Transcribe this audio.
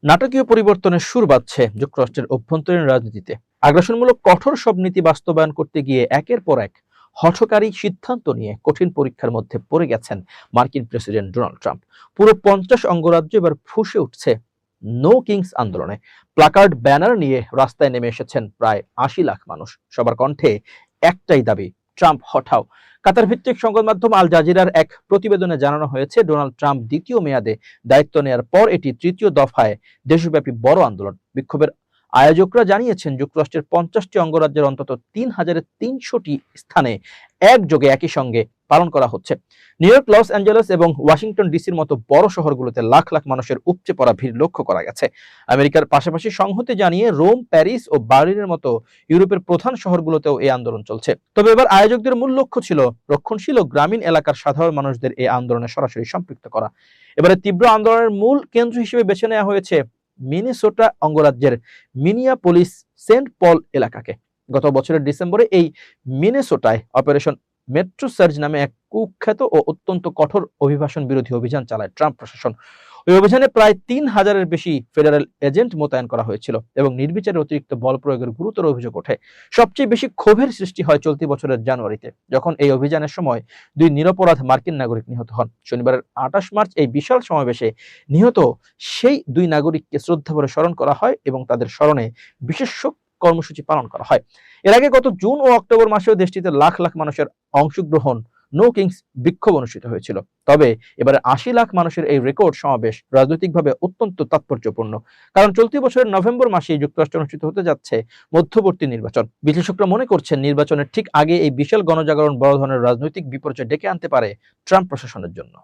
নাটকীয় পরিবর্তনের সুর বাজছে যুক্তরাষ্ট্রের অভ্যন্তরীণ রাজনীতিতে। আগ্রাসনমূলক কঠোর সব নীতি বাস্তবায়ন করতে গিয়ে একের পর এক হঠকারী সিদ্ধান্ত নিয়ে কঠিন পরীক্ষার মধ্যে পড়ে গেছেন মার্কিন প্রেসিডেন্ট ডোনাল্ড ট্রাম্প। পুরো 50 অঙ্গরাজ্য এবার ফুঁসে উঠছে নো কিংস আন্দোলনে। প্লাকার্ড ব্যানার নিয়ে রাস্তায় নেমে এসেছেন প্রায় 80 লাখ মানুষ। সবার কণ্ঠে একটাই দাবি, ট্রাম্প হটাও। কাতার ভিত্তিক সংবাদ মাধ্যম আল জাজিরার এক প্রতিবেদনে জানানো হয়েছে, ডোনাল্ড ট্রাম্প দ্বিতীয় মেয়াদে দায়িত্ব নেয়ার পর এটি তৃতীয় দফায় দেশব্যাপী বড় আন্দোলন। বিক্ষোভের আয়োজকরা জানিয়েছেন, যুক্তরাষ্ট্রের 50টি অঙ্গরাজ্যের অন্তত 3,300টি স্থানে একযোগে একই সঙ্গে পালন করা হচ্ছে। নিউ ইয়র্ক, লস অ্যাঞ্জেলেস এবং ওয়াশিংটন ডিসির মতো বড় শহরগুলোতে লাখ লাখ মানুষের উপচে পড়া ভিড় লক্ষ্য করা গেছে। আমেরিকার পাশাপাশি সংহতি জানিয়ে রোম, প্যারিস ও বার্লিনের মতো ইউরোপের প্রধান শহরগুলোতেও এই আন্দোলন চলছে। তবে এবার আয়োজকদের মূল লক্ষ্য ছিল রক্ষণশীল ও গ্রামীণ এলাকার সাধারণ মানুষদের এই আন্দোলনে সরাসরি সম্পৃক্ত করা। এবারে তীব্র আন্দোলনের মূল কেন্দ্র হিসেবে বেছে নেওয়া হয়েছে মিনেসোটা অঙ্গরাজ্যের মিনিয়াপোলিস সেন্ট পল এলাকাকে। গত বছরের ডিসেম্বরে এই মিনেসোটায় অপারেশন মেট্রো সার্জ নামে এক কুখ্যাত ও অত্যন্ত কঠোর অভিবাসন বিরোধী অভিযান চালায় ট্রাম্প প্রশাসন। ওই অভিযানে প্রায় 3,000-এর বেশি ফেডারেল এজেন্ট মোতায়েন করা হয়েছিল এবং নির্বিচারে অতিরিক্ত বল প্রয়োগের গুরুতর অভিযোগ ওঠে। সবচেয়ে বেশি ক্ষোভের সৃষ্টি হয় চলতি বছরের জানুয়ারিতে, যখন এই অভিযানের সময় 2 নিরপরাধ মার্কিন নাগরিক নিহত হন। শনিবারের 28 মার্চ এই বিশাল সমাবেশে নিহত সেই 2 নাগরিককে শ্রদ্ধাভরে স্মরণ করা হয় এবং তাদের স্মরণে বিশেষ কর্মসূচি পালন করা হয়। এর আগে গত জুন ও অক্টোবর মাসেও দেশটিতে লাখ লাখ মানুষের অংশগ্রহণ নো কিংস বিক্ষোভ অনুষ্ঠিত হয়েছিল। তবে এবারে 80 লাখ মানুষের এই রেকর্ড সমাবেশ রাজনৈতিকভাবে অত্যন্ত তাৎপর্যপূর্ণ, কারণ চলতি বছরের নভেম্বর মাসে যুক্তরাষ্ট্রে অনুষ্ঠিত হতে যাচ্ছে মধ্যবর্তী নির্বাচন। বিশ্লেষকরা মনে করছেন, নির্বাচনের ঠিক আগে এই বিশাল গণজাগরণ বড় ধরনের রাজনৈতিক বিপর্যয় ডেকে আনতে পারে ট্রাম্প প্রশাসনের জন্য।